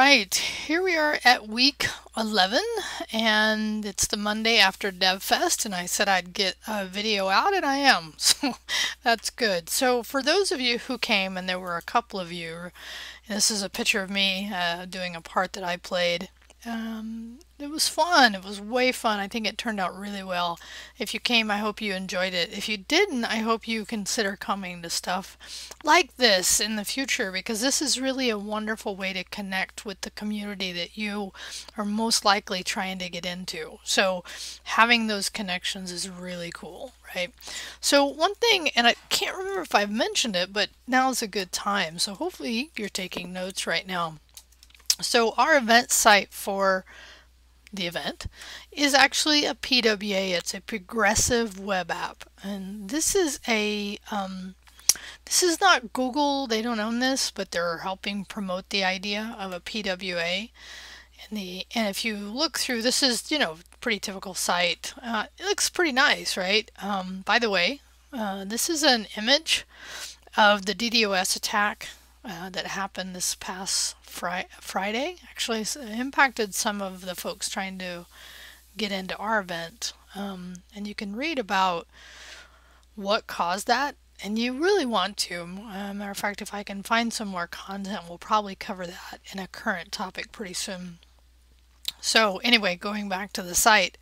right, here we are at week 11, and it's the Monday after DevFest, and I said I'd get a video out, and I am, so that's good. So for those of you who came, and there were a couple of you, this is a picture of me doing a part that I played. It was fun. It was way fun. I think it turned out really well. If you came, I hope you enjoyed it. If you didn't, I hope you consider coming to stuff like this in the future, because this is really a wonderful way to connect with the community that you are most likely trying to get into. So having those connections is really cool, right? So one thing, and I can't remember if I've mentioned it, but now is a good time. So hopefully you're taking notes right now. So our event site for the event is actually a PWA. It's a progressive web app, and this is not Google. They don't own this, but they're helping promote the idea of a PWA. And if you look through, this is pretty typical site. It looks pretty nice, right? By the way, this is an image of the DDoS attack that happened this past Friday. Actually, it impacted some of the folks trying to get into our event. And you can read about what caused that. And you really want to. Matter of fact, if I can find some more content, we'll probably cover that in a current topic pretty soon. So anyway, going back to the site,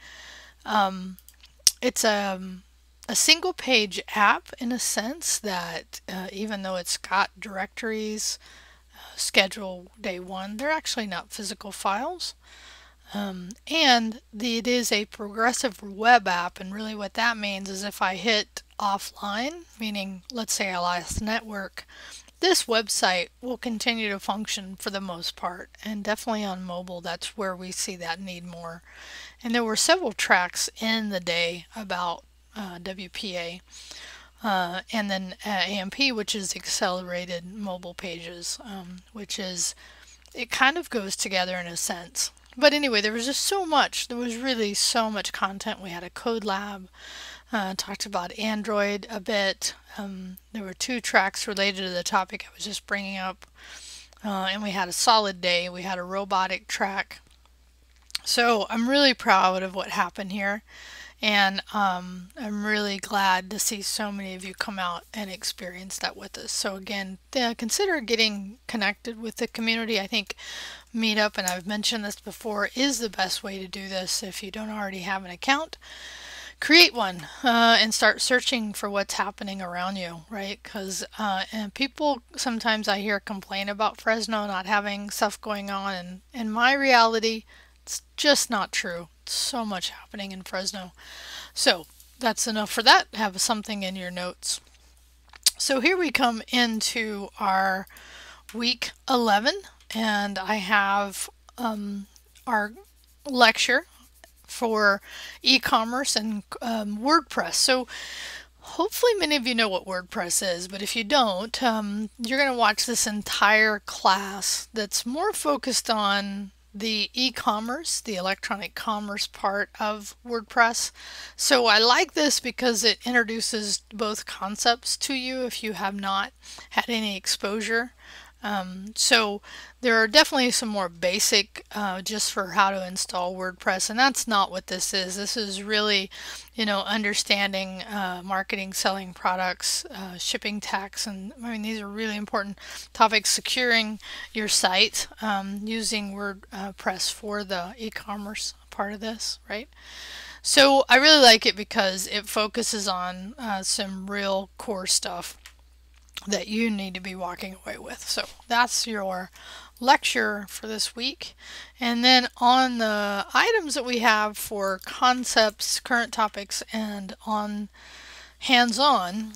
it's a single page app in a sense that even though it's got directories, schedule day one, they're actually not physical files. And it is a progressive web app, and really what that means is if I hit offline, meaning let's say I lost network, this website will continue to function for the most part, and definitely on mobile that's where we see that need more. And there were several tracks in the day about WPA, and then AMP, which is accelerated mobile pages, which is, it kind of goes together in a sense. But anyway, there was just so much. There was really so much content. We had a code lab, talked about Android a bit. There were 2 tracks related to the topic I was just bringing up. And we had a solid day. We had a robotic track. So I'm really proud of what happened here. And I'm really glad to see so many of you come out and experience that with us. So again, consider getting connected with the community. I think Meetup, and I've mentioned this before, is the best way to do this. If you don't already have an account, create one and start searching for what's happening around you, right? Because and people sometimes I hear complain about Fresno not having stuff going on, and in my reality, it's just not true. So much happening in Fresno. So that's enough for that. Have something in your notes. So here we come into our week 11, and I have our lecture for e-commerce and WordPress. So hopefully many of you know what WordPress is, but if you don't, you're going to watch this entire class that's more focused on the e-commerce, the electronic commerce part of WordPress. So I like this because it introduces both concepts to you if you have not had any exposure. So there are definitely some more basic just for how to install WordPress, and that's not what this is. This is really, understanding marketing, selling products, shipping tax, and I mean these are really important topics. Securing your site using WordPress for the e-commerce part of this, right? So I really like it because it focuses on some real core stuff that you need to be walking away with. So that's your lecture for this week. And then on the items that we have for concepts, current topics, and on hands-on,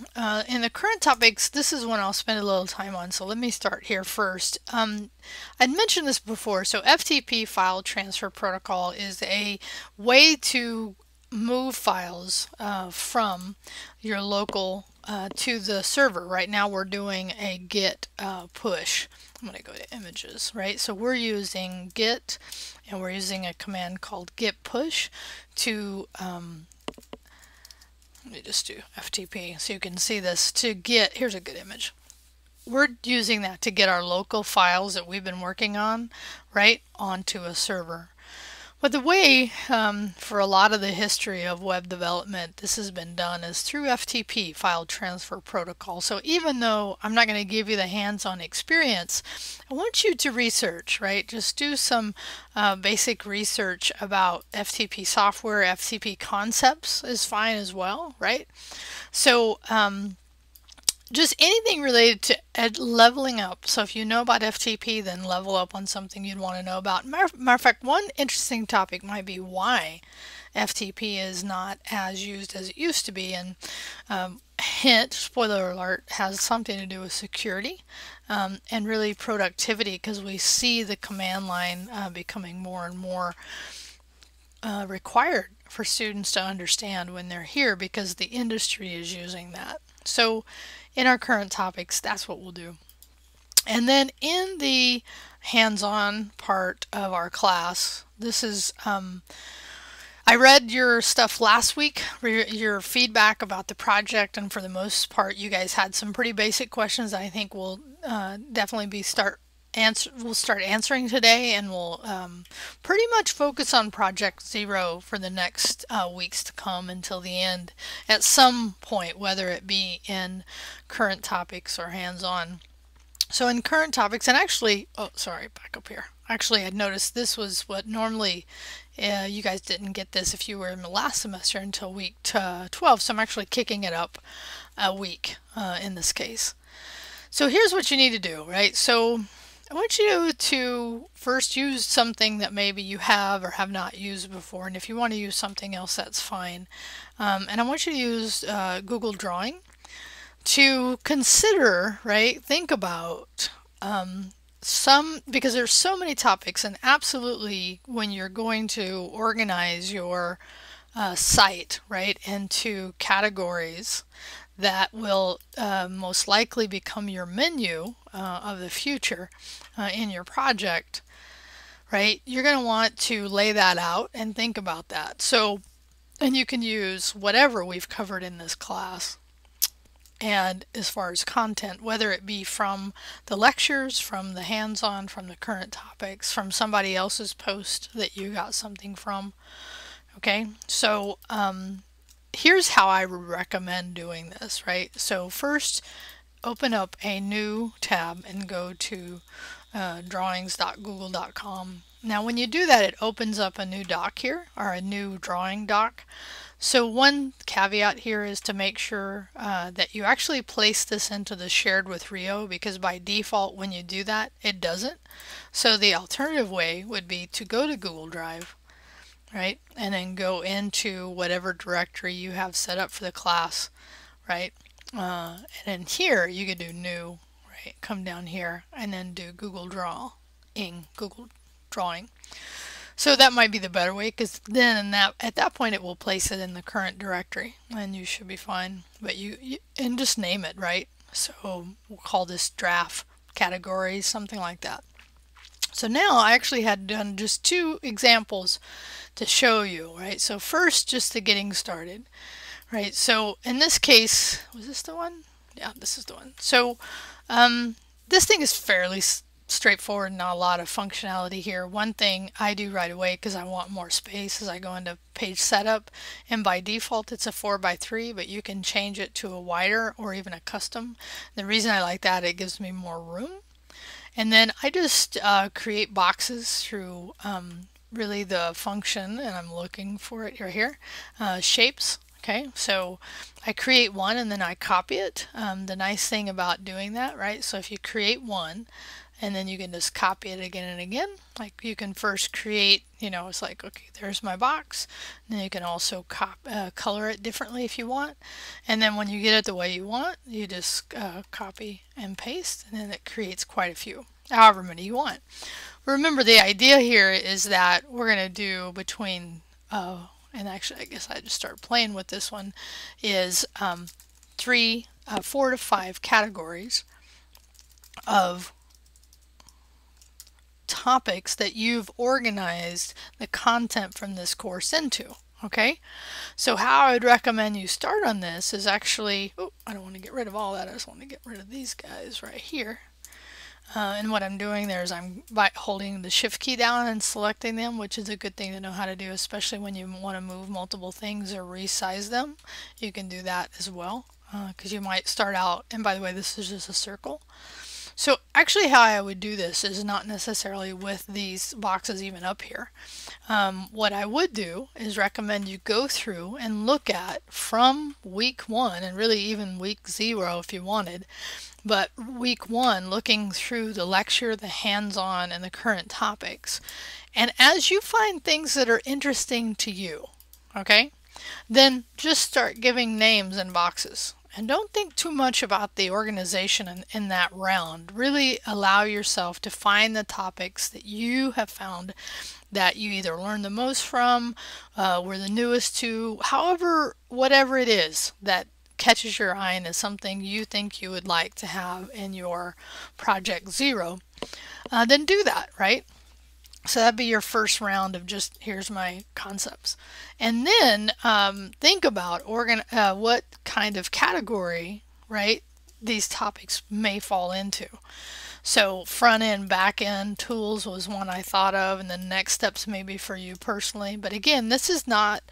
in the current topics, this is one I'll spend a little time on. So let me start here first. I'd mentioned this before. So FTP file transfer protocol is a way to move files from your local to the server. Right now we're doing a git push. I'm going to go to images, right? So we're using git, and we're using a command called git push to let me just do FTP so you can see this. To get, here's a good image. we're using that to get our local files that we've been working on right onto a server. But the way for a lot of the history of web development this has been done is through FTP, File Transfer Protocol. So even though I'm not going to give you the hands-on experience, I want you to research, right? Just do some basic research about FTP software. FTP concepts is fine as well, right? So just anything related to leveling up. So if you know about FTP, then level up on something you'd want to know about. Matter of fact, one interesting topic might be why FTP is not as used as it used to be. And hint, spoiler alert, has something to do with security and really productivity, because we see the command line becoming more and more required for students to understand when they're here, because the industry is using that. So in our current topics, that's what we'll do. And then in the hands-on part of our class, this is, I read your stuff last week, your feedback about the project, and for the most part, you guys had some pretty basic questions I think will definitely be we'll start answering today, and we'll pretty much focus on Project Zero for the next weeks to come until the end at some point, whether it be in current topics or hands-on. So in current topics, and actually, oh sorry, back up here. Actually, I'd noticed this was what normally you guys didn't get this if you were in the last semester until week 12, so I'm actually kicking it up a week in this case. So here's what you need to do, right? So I want you to first use something that maybe you have or have not used before, and if you want to use something else, that's fine. And I want you to use Google Drawing to consider, right? Think about because there's so many topics, and absolutely when you're going to organize your site, right, into categories that will most likely become your menu of the future in your project, right? You're going to want to lay that out and think about that. So, and you can use whatever we've covered in this class. And as far as content, whether it be from the lectures, from the hands-on, from the current topics, from somebody else's post that you got something from. Okay, so here's how I recommend doing this, right? So first, open up a new tab and go to drawings.google.com. Now when you do that, it opens up a new doc here, or a new drawing doc. So one caveat here is to make sure that you actually place this into the shared with Rio, because by default when you do that, it doesn't. So the alternative way would be to go to Google Drive, right, and then go into whatever directory you have set up for the class, right, and then here you could do new, right, come down here and then do Google Drawing. So that might be the better way, because then at that point it will place it in the current directory and you should be fine. But and just name it, right? So we'll call this draft categories, something like that. So now I actually had done just two examples to show you, right? So first, just the getting started, right? So in this case, was this the one? Yeah, this is the one. So this thing is fairly straightforward, not a lot of functionality here. One thing I do right away, because I want more space, is I go into page setup, and by default it's a 4x3, but you can change it to a wider or even a custom. The reason I like that, it gives me more room. And then I just create boxes through really the function, and I'm looking for it right here, shapes. Okay, so I create one and then I copy it. The nice thing about doing that, right, so if you create one, and then you can just copy it again and again. Like you can first create, it's like, okay, there's my box. And then you can also color it differently if you want. And then when you get it the way you want, you just copy and paste, and then it creates quite a few, however many you want. Remember, the idea here is that we're going to do between, and actually I guess I just start playing with this one, is 4 to 5 categories of topics that you've organized the content from this course into. Okay, so how I would recommend you start on this is actually, oh, I don't want to get rid of all that. I just want to get rid of these guys right here. And what I'm doing there is I'm by holding the shift key down and selecting them, which is a good thing to know how to do, especially when you want to move multiple things or resize them. You can do that as well, because you might start out, and by the way, this is just a circle. So actually how I would do this is not necessarily with these boxes even up here. What I would do is recommend you go through and look at from week 1, and really even week 0 if you wanted, but week 1 looking through the lecture, the hands-on, and the current topics. And as you find things that are interesting to you, okay, then just start giving names in boxes. And don't think too much about the organization in that round. Really allow yourself to find the topics that you have found that you either learned the most from, were the newest to, however, whatever it is that catches your eye and is something you think you would like to have in your project 0, then do that, right? So that'd be your first round of just, here's my concepts. And then think about what kind of category, right, these topics may fall into. So front end, back end tools was one I thought of, and the next steps maybe for you personally. But again, this is not,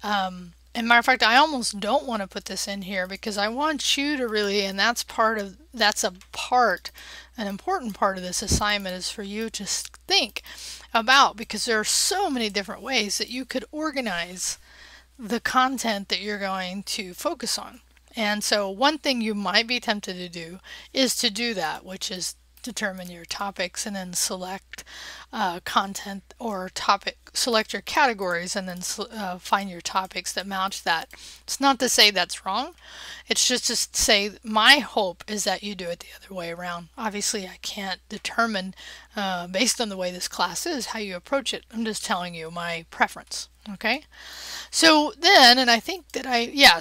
and matter of fact, I almost don't want to put this in here because I want you to really, and that's an important part of this assignment is for you to think about, because there are so many different ways that you could organize the content that you're going to focus on. And so one thing you might be tempted to do is to do that, which is determine your topics and then select content or select your categories and then find your topics that match that. It's not to say that's wrong. It's just to say my hope is that you do it the other way around. Obviously, I can't determine based on the way this class is how you approach it. I'm just telling you my preference. Okay. So then, and I think that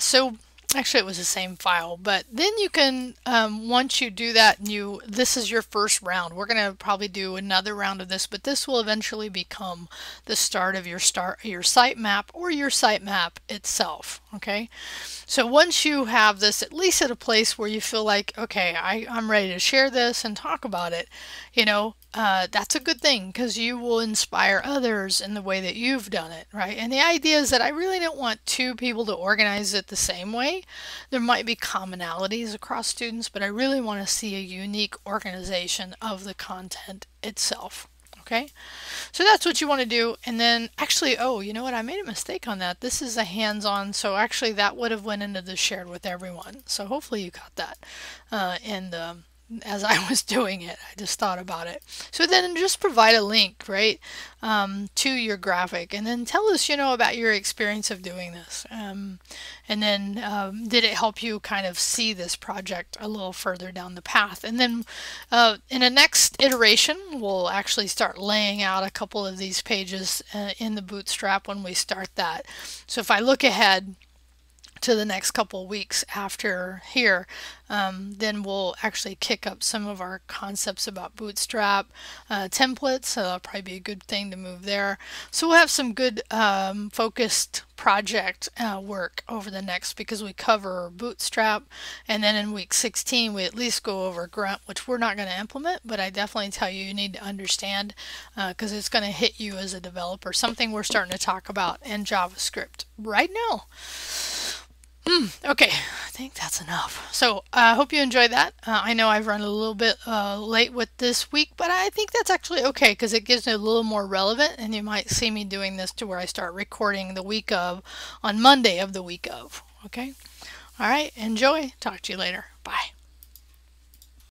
so actually it was the same file, but then you can, once you do that, and this is your first round. We're going to probably do another round of this, but this will eventually become the start of your sitemap or your sitemap itself. Okay, so once you have this at least at a place where you feel like, okay, I'm ready to share this and talk about it, that's a good thing, because you will inspire others in the way that you've done it, right? And the idea is that I really don't want two people to organize it the same way. There might be commonalities across students, but I really want to see a unique organization of the content itself. Okay, so that's what you want to do. And then actually, oh, you know what? I made a mistake on that. This is a hands-on, so actually that would have went into the shared with everyone. So hopefully you got that as I was doing it. I just thought about it. So then just provide a link, right, to your graphic, and then tell us, about your experience of doing this. And then did it help you kind of see this project a little further down the path? And then in the next iteration, we'll actually start laying out a couple of these pages in the Bootstrap when we start that. So if I look ahead to the next couple weeks after here, then we'll actually kick up some of our concepts about Bootstrap templates. So that'll probably be a good thing to move there. So we'll have some good focused project work over the next, because we cover Bootstrap, and then in week 16 we at least go over Grunt, which we're not going to implement, but I definitely tell you need to understand, because it's going to hit you as a developer, something we're starting to talk about in JavaScript right now. Okay, I think that's enough. So I hope you enjoyed that. I know I've run a little bit late with this week, but I think that's actually okay, because it gives it a little more relevant, and you might see me doing this to where I start recording the week of on Monday of the week of. Okay? All right, enjoy. Talk to you later. Bye.